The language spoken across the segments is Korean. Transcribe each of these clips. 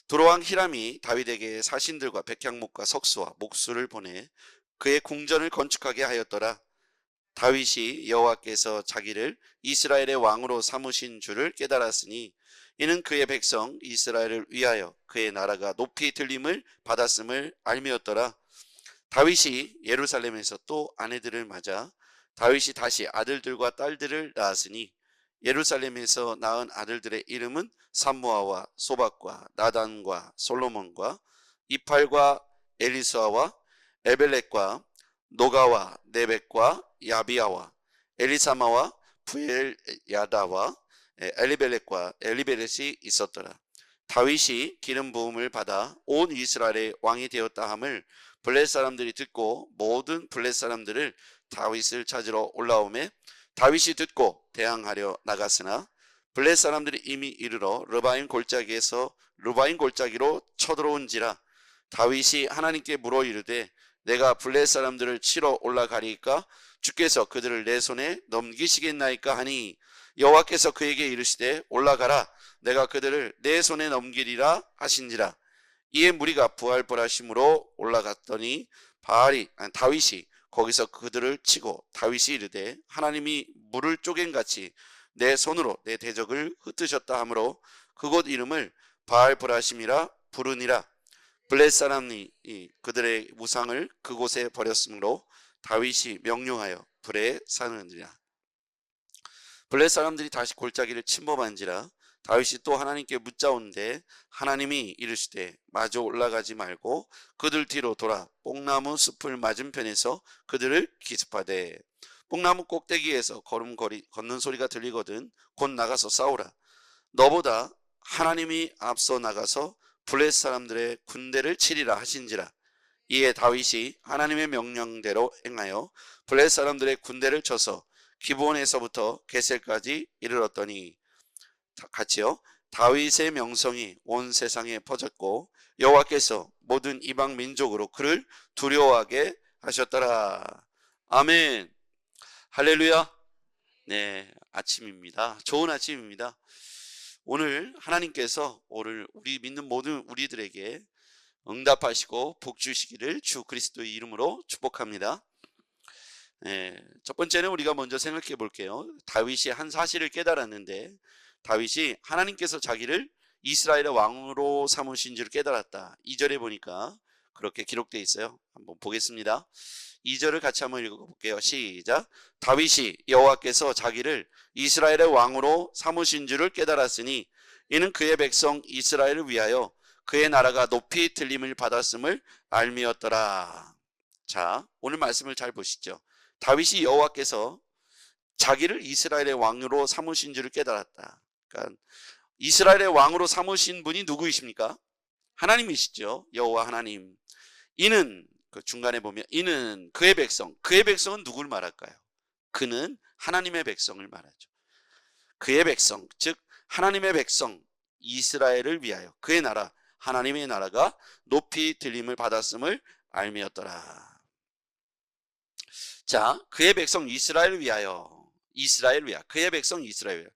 두로왕 히람이 다윗에게 사신들과 백향목과 석수와 목수를 보내 그의 궁전을 건축하게 하였더라. 다윗이 여호와께서 자기를 이스라엘의 왕으로 삼으신 줄을 깨달았으니 이는 그의 백성 이스라엘을 위하여 그의 나라가 높이 들림을 받았음을 알미었더라. 다윗이 예루살렘에서 또 아내들을 맞아 다윗이 다시 아들들과 딸들을 낳았으니 예루살렘에서 낳은 아들들의 이름은 삼무아와 소박과 나단과 솔로몬과 이팔과 엘리수아와 에벨렉과 노가와 네벡과 야비아와 엘리사마와 부엘야다와 엘리벨렉과 엘리벨렛이 있었더라. 다윗이 기름 부음을 받아 온 이스라엘의 왕이 되었다 함을 블렛 사람들이 듣고 모든 블렛 사람들을 다윗을 찾으러 올라오매 다윗이 듣고 대항하려 나갔으나 블렛 사람들이 이미 이르러 르바임 골짜기에서 르바임 골짜기로 쳐들어온지라. 다윗이 하나님께 물어 이르되 내가 블렛 사람들을 치러 올라가리까 주께서 그들을 내 손에 넘기시겠나이까 하니 여호와께서 그에게 이르시되 올라가라 내가 그들을 내 손에 넘기리라 하신지라. 이에 무리가 부활부활하심으로 올라갔더니 다윗이 거기서 그들을 치고 다윗이 이르되 하나님이 물을 쪼갠같이 내 손으로 내 대적을 흩으셨다 하므로 그곳 이름을 바알브라심이라 부르니라. 블렛 사람이 그들의 우상을 그곳에 버렸으므로 다윗이 명령하여 불에 사느니라. 블렛 사람들이 다시 골짜기를 침범한지라. 다윗이 또 하나님께 묻자온데 하나님이 이르시되 마저 올라가지 말고 그들 뒤로 돌아 뽕나무 숲을 맞은편에서 그들을 기습하되 뽕나무 꼭대기에서 걷는 소리가 들리거든 곧 나가서 싸우라. 너보다 하나님이 앞서 나가서 블렛 사람들의 군대를 치리라 하신지라. 이에 다윗이 하나님의 명령대로 행하여 블렛 사람들의 군대를 쳐서 기브온에서부터 게셀까지 이르렀더니 같이요. 다윗의 명성이 온 세상에 퍼졌고 여호와께서 모든 이방 민족으로 그를 두려워하게 하셨더라. 아멘. 할렐루야. 네, 아침입니다. 좋은 아침입니다. 오늘 하나님께서 오늘 우리 믿는 모든 우리들에게 응답하시고 복 주시기를 주 그리스도의 이름으로 축복합니다. 첫 번째는 우리가 먼저 생각해 볼게요. 다윗이 한 사실을 깨달았는데 다윗이 하나님께서 자기를 이스라엘의 왕으로 삼으신 줄 깨달았다. 2절에 보니까 그렇게 기록되어 있어요. 한번 보겠습니다. 2절을 같이 한번 읽어볼게요. 시작. 다윗이 여호와께서 자기를 이스라엘의 왕으로 삼으신 줄을 깨달았으니 이는 그의 백성 이스라엘을 위하여 그의 나라가 높이 들림을 받았음을 알미었더라. 자, 오늘 말씀을 잘 보시죠. 다윗이 여호와께서 자기를 이스라엘의 왕으로 삼으신 줄을 깨달았다. 그러니까 이스라엘의 왕으로 삼으신 분이 누구이십니까? 하나님이시죠. 여호와 하나님. 이는 그 중간에 보면 이는 그의 백성. 그의 백성은 누굴 말할까요? 그는 하나님의 백성을 말하죠. 그의 백성, 즉 하나님의 백성 이스라엘을 위하여 그의 나라 하나님의 나라가 높이 들림을 받았음을 알미었더라. 자, 그의 백성 이스라엘을 위하여 그의 백성 이스라엘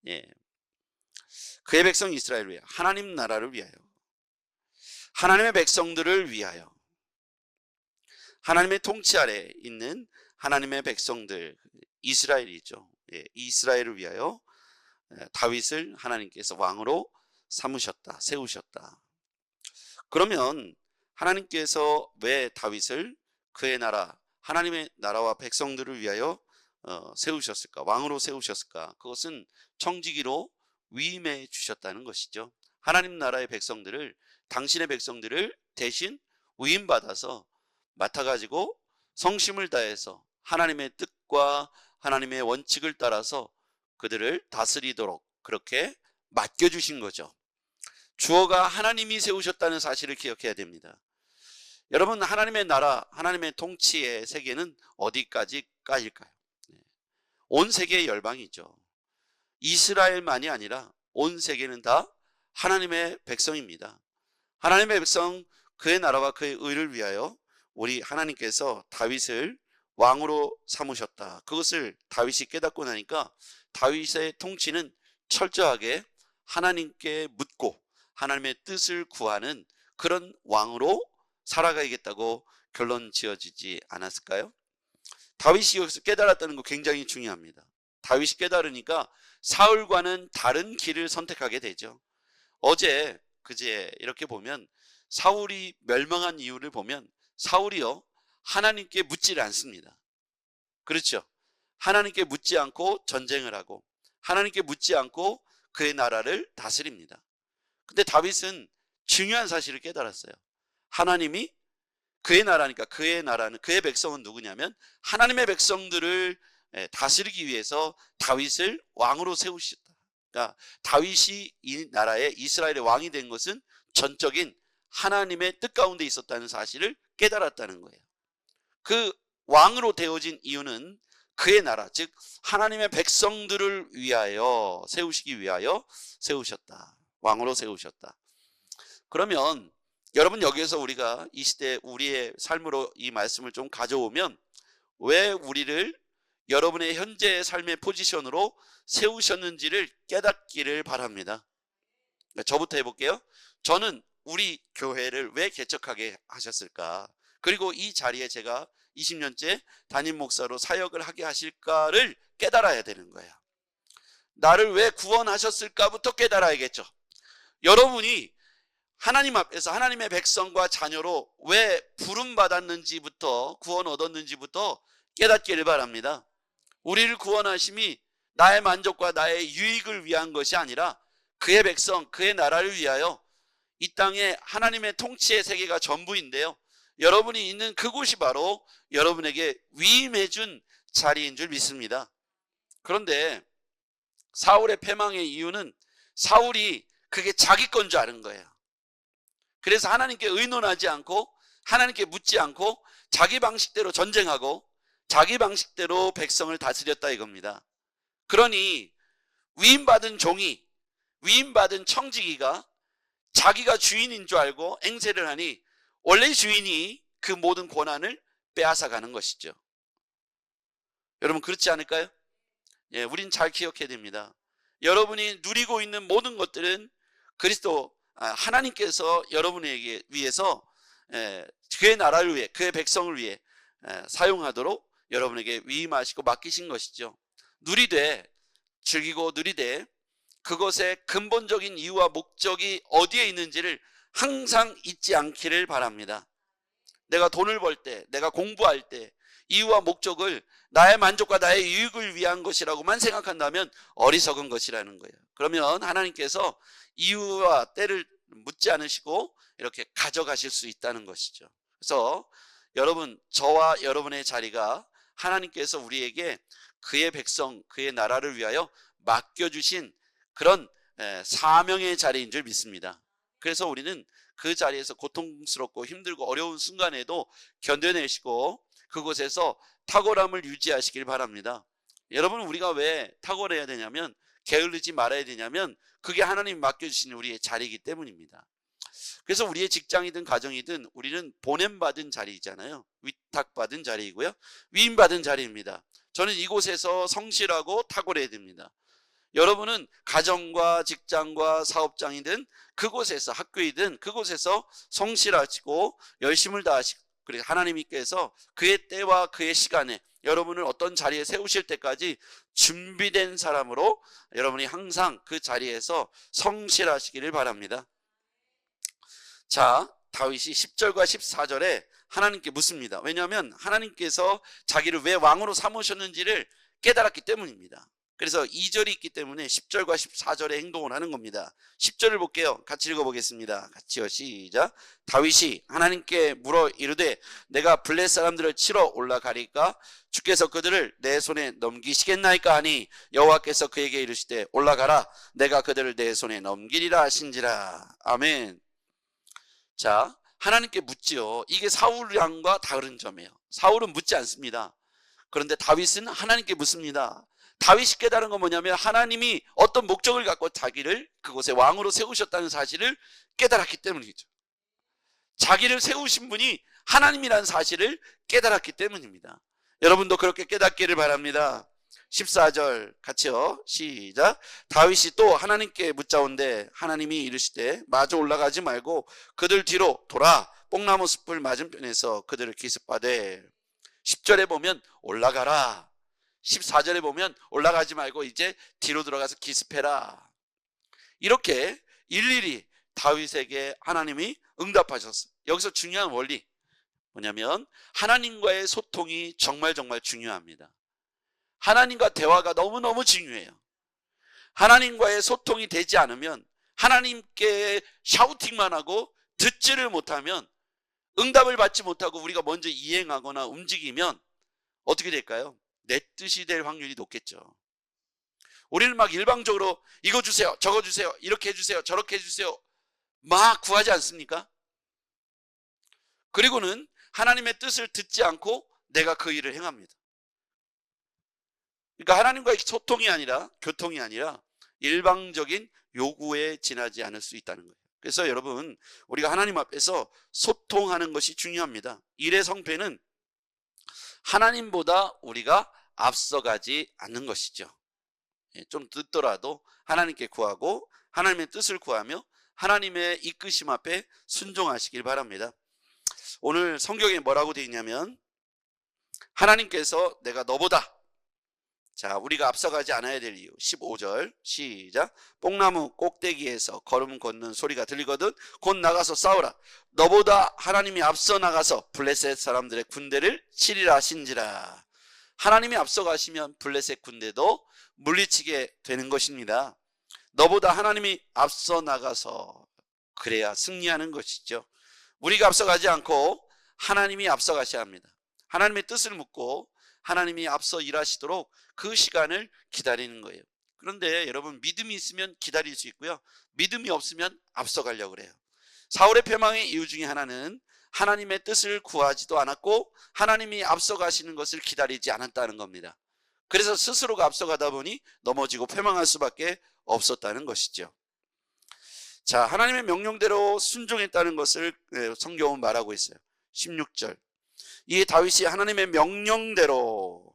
위하여 그의 백성 이스라엘을 위하여 하나님 나라를 위하여 하나님의 백성들을 위하여 하나님의 통치 아래 있는 하나님의 백성들 이스라엘이죠. 이스라엘을 위하여 다윗을 하나님께서 왕으로 삼으셨다, 세우셨다. 그러면 하나님께서 왜 다윗을 그의 나라 하나님의 나라와 백성들을 위하여 세우셨을까? 왕으로 세우셨을까? 그것은 청지기로 위임해 주셨다는 것이죠. 하나님 나라의 백성들을 당신의 백성들을 대신 위임받아서 맡아가지고 성심을 다해서 하나님의 뜻과 하나님의 원칙을 따라서 그들을 다스리도록 그렇게 맡겨주신 거죠. 주어가 하나님이 세우셨다는 사실을 기억해야 됩니다. 여러분, 하나님의 나라, 하나님의 통치의 세계는 어디까지일까요? 온 세계의 열방이죠. 이스라엘만이 아니라 온 세계는 다 하나님의 백성입니다. 하나님의 백성, 그의 나라와 그의 의를 위하여 우리 하나님께서 다윗을 왕으로 삼으셨다. 그것을 다윗이 깨닫고 나니까 다윗의 통치는 철저하게 하나님께 묻고 하나님의 뜻을 구하는 그런 왕으로 살아가야겠다고 결론 지어지지 않았을까요? 다윗이 여기서 깨달았다는 거 굉장히 중요합니다. 다윗이 깨달으니까 사울과는 다른 길을 선택하게 되죠. 어제 그제 이렇게 보면 사울이 멸망한 이유를 보면 사울이요 하나님께 묻지를 않습니다. 그렇죠? 하나님께 묻지 않고 전쟁을 하고 하나님께 묻지 않고 그의 나라를 다스립니다. 근데 다윗은 중요한 사실을 깨달았어요. 하나님이 그의 나라니까 그의 나라는 그의 백성은 누구냐면 하나님의 백성들을 다스리기 위해서 다윗을 왕으로 세우셨다. 그러니까 다윗이 이 나라의 이스라엘의 왕이 된 것은 전적인 하나님의 뜻 가운데 있었다는 사실을 깨달았다는 거예요. 그 왕으로 되어진 이유는 그의 나라, 즉 하나님의 백성들을 위하여 세우시기 위하여 세우셨다. 왕으로 세우셨다. 그러면 여러분 여기에서 우리가 이 시대 우리의 삶으로 이 말씀을 좀 가져오면 왜 우리를 여러분의 현재의 삶의 포지션으로 세우셨는지를 깨닫기를 바랍니다. 저부터 해볼게요. 저는 우리 교회를 왜 개척하게 하셨을까? 그리고 이 자리에 제가 20년째 담임 목사로 사역을 하게 하실까를 깨달아야 되는 거예요. 나를 왜 구원하셨을까부터 깨달아야겠죠. 여러분이 하나님 앞에서 하나님의 백성과 자녀로 왜 부름받았는지부터 구원 얻었는지부터 깨닫기를 바랍니다. 우리를 구원하심이 나의 만족과 나의 유익을 위한 것이 아니라 그의 백성, 그의 나라를 위하여 이 땅에 하나님의 통치의 세계가 전부인데요. 여러분이 있는 그곳이 바로 여러분에게 위임해 준 자리인 줄 믿습니다. 그런데 사울의 패망의 이유는 사울이 그게 자기 건 줄 아는 거예요. 그래서 하나님께 의논하지 않고 하나님께 묻지 않고 자기 방식대로 전쟁하고 자기 방식대로 백성을 다스렸다 이겁니다. 그러니 위임받은 종이 위임받은 청지기가 자기가 주인인 줄 알고 앵세를 하니 원래 주인이 그 모든 권한을 빼앗아가는 것이죠. 여러분 그렇지 않을까요? 예, 우린 잘 기억해야 됩니다. 여러분이 누리고 있는 모든 것들은 그리스도 하나님께서 여러분에게 위해서 그의 나라를 위해 그의 백성을 위해 사용하도록 여러분에게 위임하시고 맡기신 것이죠. 누리되 즐기고 누리되 그것의 근본적인 이유와 목적이 어디에 있는지를 항상 잊지 않기를 바랍니다. 내가 돈을 벌 때, 내가 공부할 때 이유와 목적을 나의 만족과 나의 유익을 위한 것이라고만 생각한다면 어리석은 것이라는 거예요. 그러면 하나님께서 이유와 때를 묻지 않으시고 이렇게 가져가실 수 있다는 것이죠. 그래서 여러분, 저와 여러분의 자리가 하나님께서 우리에게 그의 백성, 그의 나라를 위하여 맡겨주신 그런 사명의 자리인 줄 믿습니다. 그래서 우리는 그 자리에서 고통스럽고 힘들고 어려운 순간에도 견뎌내시고 그곳에서 탁월함을 유지하시길 바랍니다. 여러분, 우리가 왜 탁월해야 되냐면, 게을르지 말아야 되냐면 그게 하나님 맡겨주신 우리의 자리이기 때문입니다. 그래서 우리의 직장이든 가정이든 우리는 보냄받은 자리이잖아요. 위탁받은 자리이고요, 위임받은 자리입니다. 저는 이곳에서 성실하고 탁월해야 됩니다. 여러분은 가정과 직장과 사업장이든 그곳에서 학교이든 그곳에서 성실하시고 열심을 다하시고, 그래서 하나님께서 그의 때와 그의 시간에 여러분을 어떤 자리에 세우실 때까지 준비된 사람으로 여러분이 항상 그 자리에서 성실하시기를 바랍니다. 자, 다윗이 10절과 14절에 하나님께 묻습니다. 왜냐하면 하나님께서 자기를 왜 왕으로 삼으셨는지를 깨달았기 때문입니다. 그래서 2절이 있기 때문에 10절과 14절에 행동을 하는 겁니다. 10절을 볼게요. 같이 읽어보겠습니다. 같이요. 시작. 다윗이 하나님께 물어 이르되 내가 블레 사람들을 치러 올라가리까? 주께서 그들을 내 손에 넘기시겠나이까 하니 여호와께서 그에게 이르시되 올라가라. 내가 그들을 내 손에 넘기리라 하신지라. 아멘. 자, 하나님께 묻지요. 이게 사울왕과 다른 점이에요. 사울은 묻지 않습니다. 그런데 다윗은 하나님께 묻습니다. 다윗이 깨달은 건 뭐냐면 하나님이 어떤 목적을 갖고 자기를 그곳에 왕으로 세우셨다는 사실을 깨달았기 때문이죠. 자기를 세우신 분이 하나님이라는 사실을 깨달았기 때문입니다. 여러분도 그렇게 깨닫기를 바랍니다. 14절 같이요. 시작. 다윗이 또 하나님께 묻자온데 하나님이 이르시되 마저 올라가지 말고 그들 뒤로 돌아 뽕나무 숲을 맞은편에서 그들을 기습하되. 10절에 보면 올라가라. 14절에 보면 올라가지 말고 이제 뒤로 들어가서 기습해라. 이렇게 일일이 다윗에게 하나님이 응답하셨어요. 여기서 중요한 원리 뭐냐면 하나님과의 소통이 정말 중요합니다. 하나님과 대화가 너무너무 중요해요. 하나님과의 소통이 되지 않으면 하나님께 샤우팅만 하고 듣지를 못하면 응답을 받지 못하고 우리가 먼저 이행하거나 움직이면 어떻게 될까요? 내 뜻이 될 확률이 높겠죠. 우리는 막 일방적으로 이거 주세요, 저거 주세요, 이렇게 해주세요, 저렇게 해주세요 막 구하지 않습니까? 그리고는 하나님의 뜻을 듣지 않고 내가 그 일을 행합니다. 그러니까 하나님과의 소통이 아니라 교통이 아니라 일방적인 요구에 지나지 않을 수 있다는 거예요. 그래서 여러분 우리가 하나님 앞에서 소통하는 것이 중요합니다. 일의 성패는 하나님보다 우리가 앞서가지 않는 것이죠. 좀 늦더라도 하나님께 구하고 하나님의 뜻을 구하며 하나님의 이끄심 앞에 순종하시길 바랍니다. 오늘 성경에 뭐라고 되어 있냐면 하나님께서 내가 너보다, 자 우리가 앞서가지 않아야 될 이유 15절 시작. 뽕나무 꼭대기에서 걸음 걷는 소리가 들리거든 곧 나가서 싸우라. 너보다 하나님이 앞서 나가서 블레셋 사람들의 군대를 치리라 하신지라. 하나님이 앞서 가시면 블레셋 군대도 물리치게 되는 것입니다. 너보다 하나님이 앞서 나가서 그래야 승리하는 것이죠. 우리가 앞서가지 않고 하나님이 앞서 가셔야 합니다. 하나님의 뜻을 묻고 하나님이 앞서 일하시도록 그 시간을 기다리는 거예요. 그런데 여러분 믿음이 있으면 기다릴 수 있고요, 믿음이 없으면 앞서 가려고 그래요. 사울의 패망의 이유 중에 하나는 하나님의 뜻을 구하지도 않았고 하나님이 앞서 가시는 것을 기다리지 않았다는 겁니다. 그래서 스스로가 앞서가다 보니 넘어지고 패망할 수밖에 없었다는 것이죠. 자, 하나님의 명령대로 순종했다는 것을 성경은 말하고 있어요. 16절. 이 다윗이 하나님의 명령대로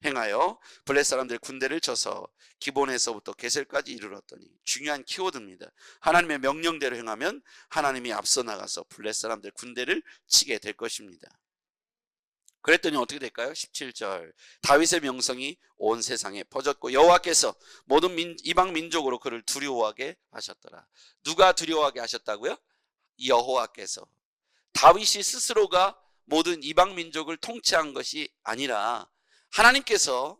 행하여 블레셋 사람들의 군대를 쳐서 기본에서부터 게셀까지 이르렀더니, 중요한 키워드입니다. 하나님의 명령대로 행하면 하나님이 앞서 나가서 블레셋 사람들의 군대를 치게 될 것입니다. 그랬더니 어떻게 될까요? 17절. 다윗의 명성이 온 세상에 퍼졌고 여호와께서 모든 이방 민족으로 그를 두려워하게 하셨더라. 누가 두려워하게 하셨다고요? 여호와께서. 다윗이 스스로가 모든 이방 민족을 통치한 것이 아니라 하나님께서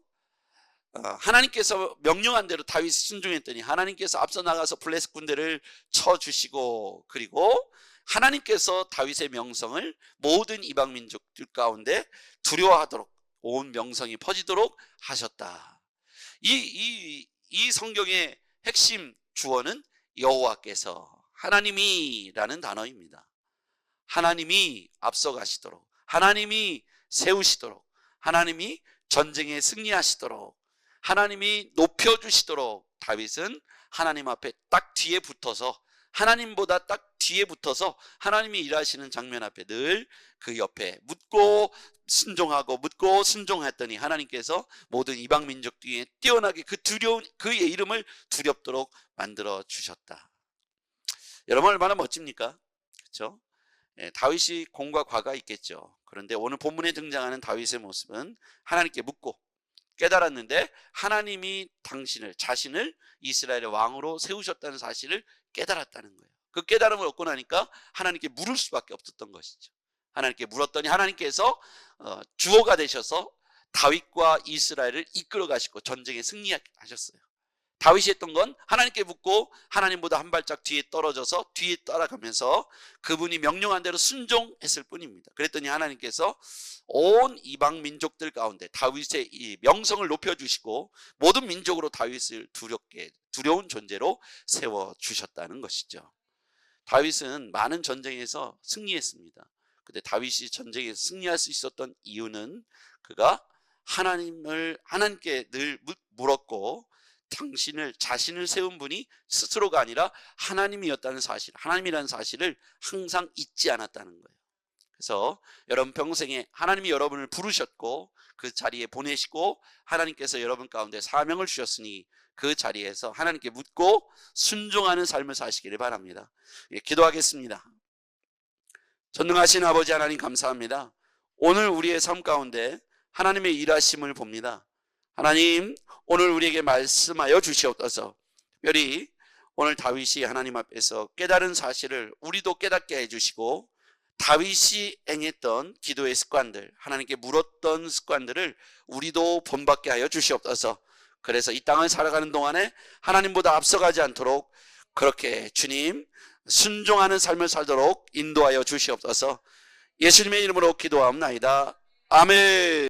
명령한 대로 다윗이 순종했더니 하나님께서 앞서 나가서 블레셋 군대를 쳐주시고, 그리고 하나님께서 다윗의 명성을 모든 이방 민족들 가운데 두려워하도록 온 명성이 퍼지도록 하셨다. 이 성경의 핵심 주어는 여호와께서, 하나님이라는 단어입니다. 하나님이 앞서 가시도록, 하나님이 세우시도록, 하나님이 전쟁에 승리하시도록, 하나님이 높여주시도록 다윗은 하나님 앞에 딱 뒤에 붙어서, 하나님보다 딱 뒤에 붙어서 하나님이 일하시는 장면 앞에 늘 그 옆에 묻고 순종하고 묻고 순종했더니 하나님께서 모든 이방 민족 뒤에 뛰어나게 그 두려운 그의 이름을 두렵도록 만들어 주셨다. 여러분 얼마나 멋집니까? 그렇죠? 다윗이 공과 과가 있겠죠. 그런데 오늘 본문에 등장하는 다윗의 모습은 하나님께 묻고 깨달았는데 하나님이 자신을 이스라엘의 왕으로 세우셨다는 사실을 깨달았다는 거예요. 그 깨달음을 얻고 나니까 하나님께 물을 수밖에 없었던 것이죠. 하나님께 물었더니 하나님께서 주어가 되셔서 다윗과 이스라엘을 이끌어 가시고 전쟁에 승리하셨어요. 다윗이 했던 건 하나님께 묻고 하나님보다 한 발짝 뒤에 떨어져서 뒤에 따라가면서 그분이 명령한 대로 순종했을 뿐입니다. 그랬더니 하나님께서 온 이방 민족들 가운데 다윗의 이 명성을 높여주시고 모든 민족으로 다윗을 두려운 존재로 세워주셨다는 것이죠. 다윗은 많은 전쟁에서 승리했습니다. 근데 다윗이 전쟁에서 승리할 수 있었던 이유는 그가 하나님께 늘 물었고 자신을 세운 분이 스스로가 아니라 하나님이었다는 사실, 하나님이라는 사실을 항상 잊지 않았다는 거예요. 그래서 여러분 평생에 하나님이 여러분을 부르셨고 그 자리에 보내시고 하나님께서 여러분 가운데 사명을 주셨으니 그 자리에서 하나님께 묻고 순종하는 삶을 사시기를 바랍니다. 예, 기도하겠습니다. 전능하신 아버지 하나님 감사합니다. 오늘 우리의 삶 가운데 하나님의 일하심을 봅니다. 하나님, 오늘 우리에게 말씀하여 주시옵소서. 특별히 오늘 다윗이 하나님 앞에서 깨달은 사실을 우리도 깨닫게 해주시고 다윗이 행했던 기도의 습관들, 하나님께 물었던 습관들을 우리도 본받게 하여 주시옵소서. 그래서 이 땅을 살아가는 동안에 하나님보다 앞서가지 않도록 그렇게 주님 순종하는 삶을 살도록 인도하여 주시옵소서. 예수님의 이름으로 기도하옵나이다. 아멘.